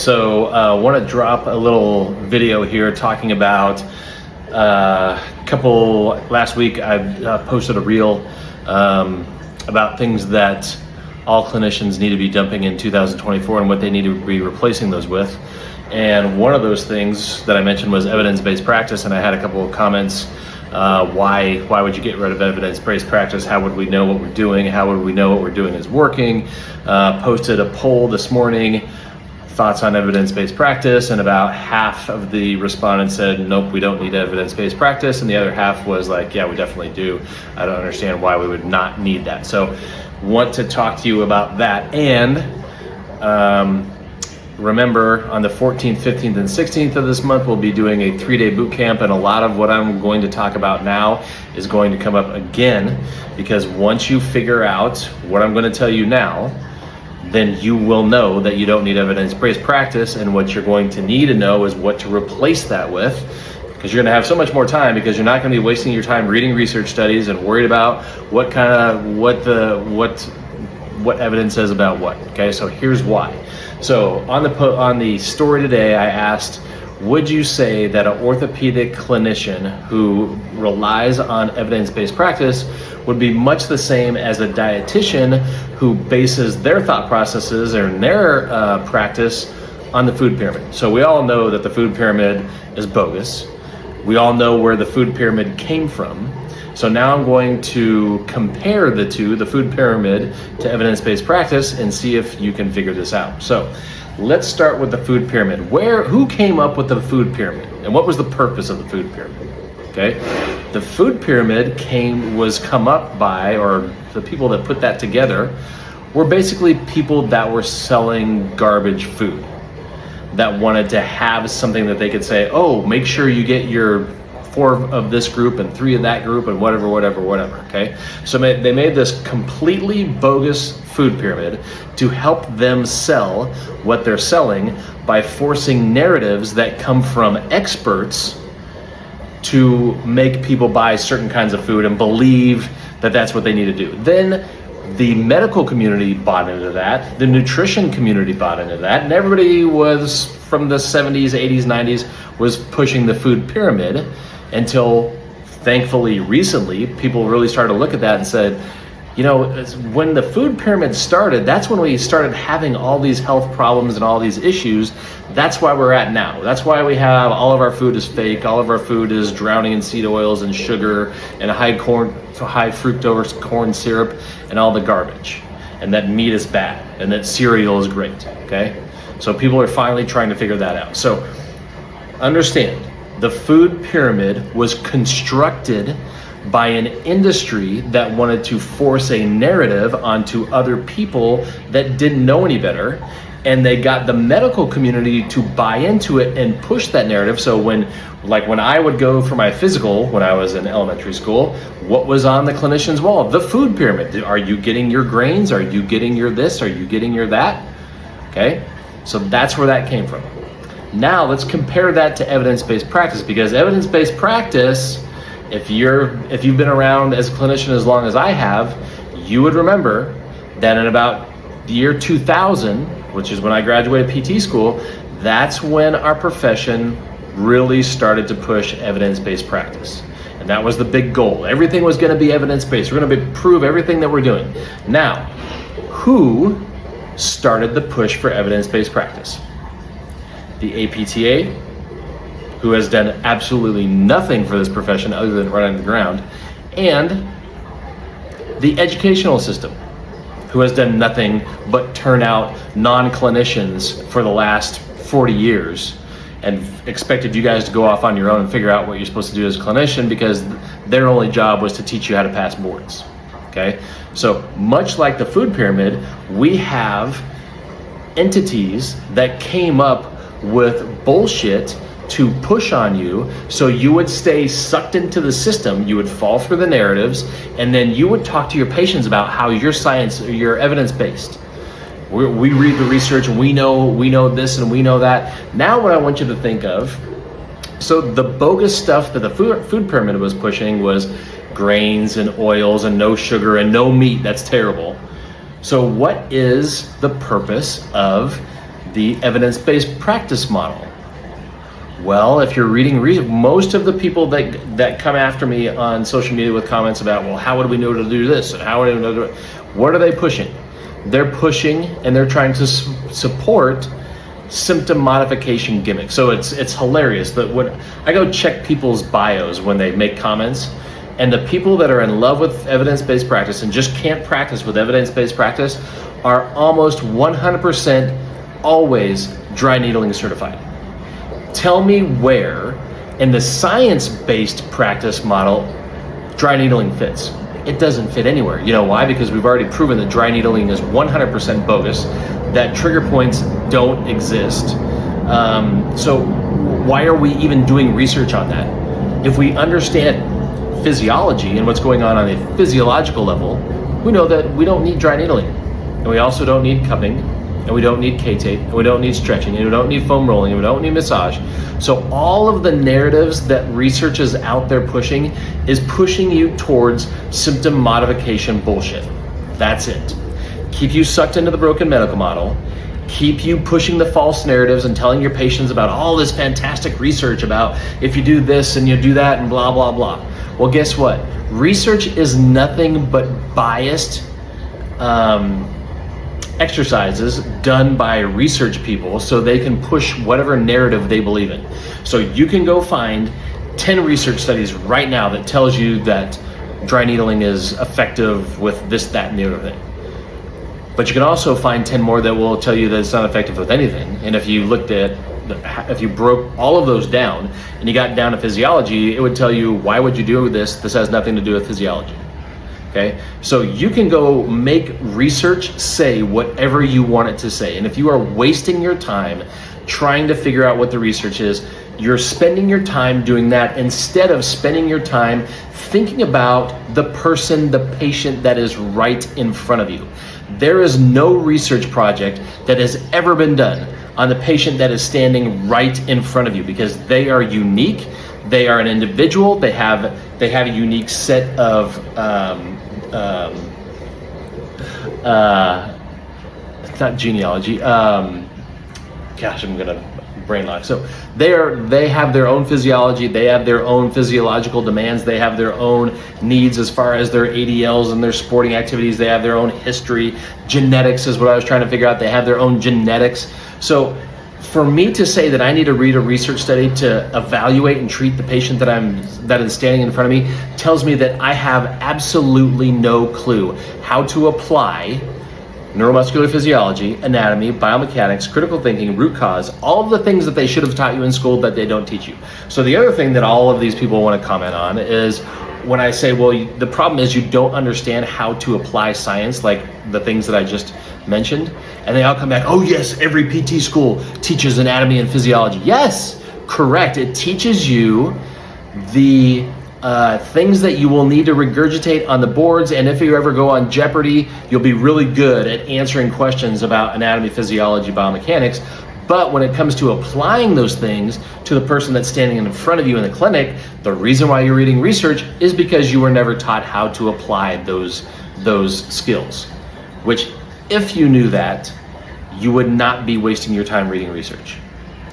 So I want to drop a little video here talking about last week I posted a reel about things that all clinicians need to be dumping in 2024 and what they need to be replacing those with. And one of those things that I mentioned was evidence-based practice, and I had a couple of comments. Why would you get rid of evidence-based practice? How would we know what we're doing? How would we know what we're doing is working? Posted a poll this morning, thoughts on evidence-based practice, and about half of the respondents said, nope, we don't need evidence-based practice, and the other half was like, yeah, we definitely do. I don't understand why we would not need that. So want to talk to you about that. And remember, on the 14th, 15th, and 16th of this month, we'll be doing a 3-day boot camp, and a lot of what I'm going to talk about now is going to come up again, because once you figure out what I'm going to tell you now, then you will know that you don't need evidence-based practice, and what you're going to need to know is what to replace that with, because you're going to have so much more time, because you're not going to be wasting your time reading research studies and worried about what evidence says about what. Okay, so here's why. So on the story today, I asked, would you say that an orthopedic clinician who relies on evidence-based practice would be much the same as a dietitian who bases their thought processes and their practice on the food pyramid? So we all know that the food pyramid is bogus. We all know where the food pyramid came from. So now I'm going to compare the two, the food pyramid to evidence-based practice, and see if you can figure this out. So let's start with the food pyramid. Who came up with the food pyramid, and what was the purpose of the food pyramid? Okay, the food pyramid was come up by, or the people that put that together were basically people that were selling garbage food, that wanted to have something that they could say, oh, make sure you get your 4 of this group and 3 of that group and whatever, okay? So they made this completely bogus food pyramid to help them sell what they're selling by forcing narratives that come from experts to make people buy certain kinds of food and believe that that's what they need to do. Then the medical community bought into that, the nutrition community bought into that, and everybody was, from the 70s, 80s, 90s, was pushing the food pyramid, until thankfully recently people really started to look at that and said, you know, when the food pyramid started, that's when we started having all these health problems and all these issues. That's why we're at now. That's why we have all of our food is fake, all of our food is drowning in seed oils and sugar and high fructose corn syrup and all the garbage, and that meat is bad and that cereal is great. Okay, so people are finally trying to figure that out. So understand, the food pyramid was constructed by an industry that wanted to force a narrative onto other people that didn't know any better, and they got the medical community to buy into it and push that narrative. So when I would go for my physical when I was in elementary school, what was on the clinician's wall? The food pyramid. Are you getting your grains? Are you getting your this? Are you getting your that? Okay, so that's where that came from. Now let's compare that to evidence-based practice, because evidence-based practice, if you've been around as a clinician as long as I have, you would remember that in about the year 2000, which is when I graduated PT school, that's when our profession really started to push evidence-based practice. And that was the big goal. Everything was going to be evidence-based. We're going to prove everything that we're doing. Now, who started the push for evidence-based practice? The APTA, who has done absolutely nothing for this profession other than run on the ground, and the educational system, who has done nothing but turn out non-clinicians for the last 40 years and expected you guys to go off on your own and figure out what you're supposed to do as a clinician, because their only job was to teach you how to pass boards. Okay, so much like the food pyramid, we have entities that came up with bullshit to push on you, so you would stay sucked into the system, you would fall for the narratives, and then you would talk to your patients about how your science, your evidence-based. We read the research and we know this and we know that. Now what I want you to think of, so the bogus stuff that the food pyramid was pushing was grains and oils and no sugar and no meat. That's terrible. So what is the purpose of the evidence-based practice model. Well, if you're reading, most of the people that come after me on social media with comments about, well, how would we know to do this and how would we know to do it? What are they pushing? They're pushing and they're trying to support symptom modification gimmicks. So it's hilarious that when I go check people's bios when they make comments, and the people that are in love with evidence-based practice and just can't practice with evidence-based practice are almost 100% always dry needling certified. Tell me where in the science-based practice model dry needling fits. It doesn't fit anywhere. You know why? Because we've already proven that dry needling is 100% bogus, that trigger points don't exist. So why are we even doing research on that? If we understand physiology and what's going on a physiological level, we know that we don't need dry needling. And we also don't need cupping, and we don't need K-tape, and we don't need stretching, and we don't need foam rolling, and we don't need massage. So all of the narratives that research is out there pushing is pushing you towards symptom modification bullshit. That's it. Keep you sucked into the broken medical model, keep you pushing the false narratives and telling your patients about all this fantastic research about if you do this and you do that and blah, blah, blah. Well, guess what? Research is nothing but biased exercises done by research people so they can push whatever narrative they believe in. So you can go find 10 research studies right now that tells you that dry needling is effective with this, that, and the other thing. But you can also find 10 more that will tell you that it's not effective with anything. And if you looked at, if you broke all of those down and you got down to physiology, it would tell you, why would you do this? This has nothing to do with physiology. Okay, so you can go make research say whatever you want it to say. And if you are wasting your time trying to figure out what the research is, you're spending your time doing that instead of spending your time thinking about the person, the patient that is right in front of you. There is no research project that has ever been done on the patient that is standing right in front of you, because they are unique. They are an individual. They have a unique set of it's not genealogy. Gosh, I'm gonna brain lock. So they have their own physiology. They have their own physiological demands. They have their own needs as far as their ADLs and their sporting activities. They have their own history. Genetics is what I was trying to figure out. They have their own genetics. So for me to say that I need to read a research study to evaluate and treat the patient that is standing in front of me tells me that I have absolutely no clue how to apply neuromuscular physiology, anatomy, biomechanics, critical thinking, root cause, all of the things that they should have taught you in school that they don't teach you. So the other thing that all of these people want to comment on is when I say, well, the problem is you don't understand how to apply science, like the things that I just mentioned, and they all come back, oh yes, every PT school teaches anatomy and physiology. Yes, correct. It teaches you the things that you will need to regurgitate on the boards, and if you ever go on Jeopardy, you'll be really good at answering questions about anatomy, physiology, biomechanics. But when it comes to applying those things to the person that's standing in front of you in the clinic, the reason why you're reading research is because you were never taught how to apply those skills. Which, if you knew that, you would not be wasting your time reading research.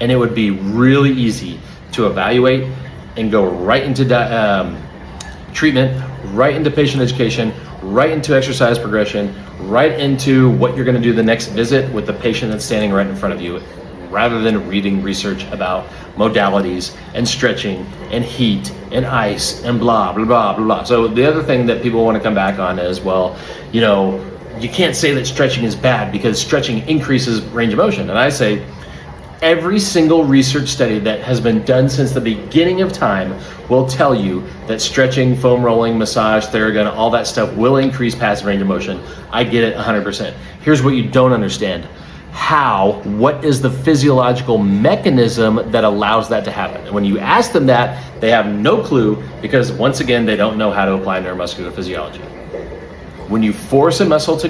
And it would be really easy to evaluate and go right into treatment, right into patient education, right into exercise progression, right into what you're gonna do the next visit with the patient that's standing right in front of you, rather than reading research about modalities and stretching and heat and ice and blah, blah, blah, blah, blah. So the other thing that people wanna come back on is, well, you know, you can't say that stretching is bad because stretching increases range of motion. And I say, every single research study that has been done since the beginning of time will tell you that stretching, foam rolling, massage, Theragun, all that stuff will increase passive range of motion. I get it 100%. Here's what you don't understand. What is the physiological mechanism that allows that to happen? And when you ask them that, they have no clue, because once again, they don't know how to apply neuromuscular physiology. When you force a muscle to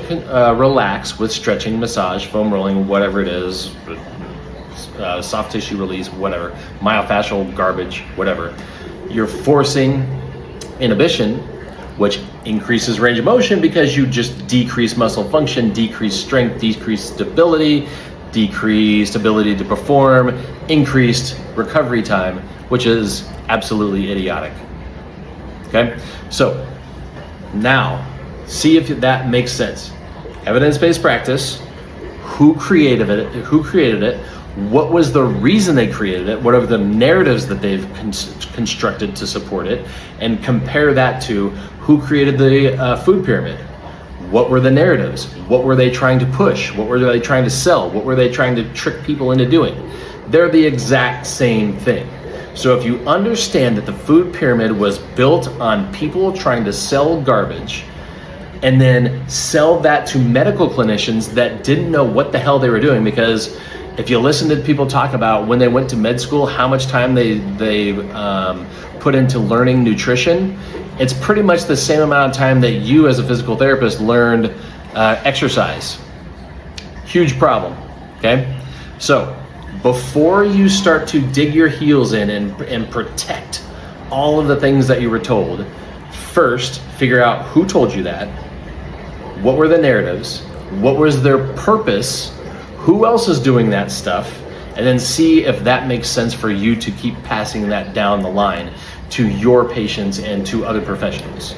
relax with stretching, massage, foam rolling, whatever it is, soft tissue release, whatever, myofascial garbage, whatever, you're forcing inhibition, which increases range of motion because you just decrease muscle function, decrease strength, decrease stability, decreased ability to perform, increased recovery time, which is absolutely idiotic. Okay, so now see if that makes sense. Evidence-based practice, who created it, what was the reason they created it, what are the narratives that they've constructed to support it, and compare that to who created the food pyramid. What were the narratives? What were they trying to push? What were they trying to sell? What were they trying to trick people into doing? They're the exact same thing. So if you understand that the food pyramid was built on people trying to sell garbage and then sell that to medical clinicians that didn't know what the hell they were doing, because if you listen to people talk about when they went to med school, how much time they put into learning nutrition, it's pretty much the same amount of time that you as a physical therapist learned exercise. Huge problem, okay? So before you start to dig your heels in and protect all of the things that you were told, first figure out who told you that, what were the narratives, what was their purpose, who else is doing that stuff, and then see if that makes sense for you to keep passing that down the line to your patients and to other professionals.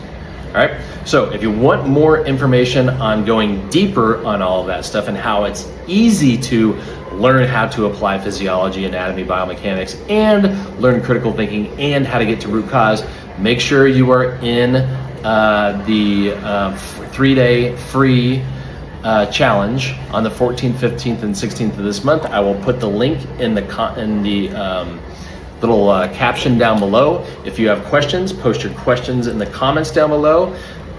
All right, so if you want more information on going deeper on all of that stuff and how it's easy to learn how to apply physiology, anatomy, biomechanics, and learn critical thinking and how to get to root cause, make sure you are in the 3-day free challenge on the 14th, 15th, and 16th of this month. I will put the link in the little caption down below. If you have questions, post your questions in the comments down below.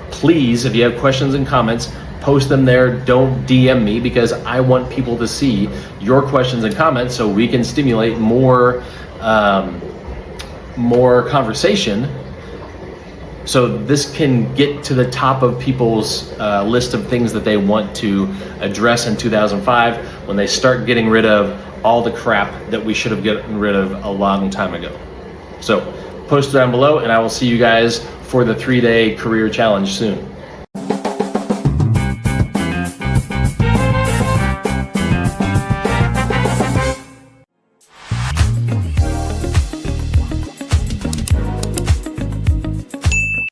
Please, if you have questions and comments, post them there. Don't DM me, because I want people to see your questions and comments so we can stimulate more conversation, so this can get to the top of people's list of things that they want to address in 2005 when they start getting rid of all the crap that we should have gotten rid of a long time ago. So post it down below, and I will see you guys for the 3-day career challenge soon.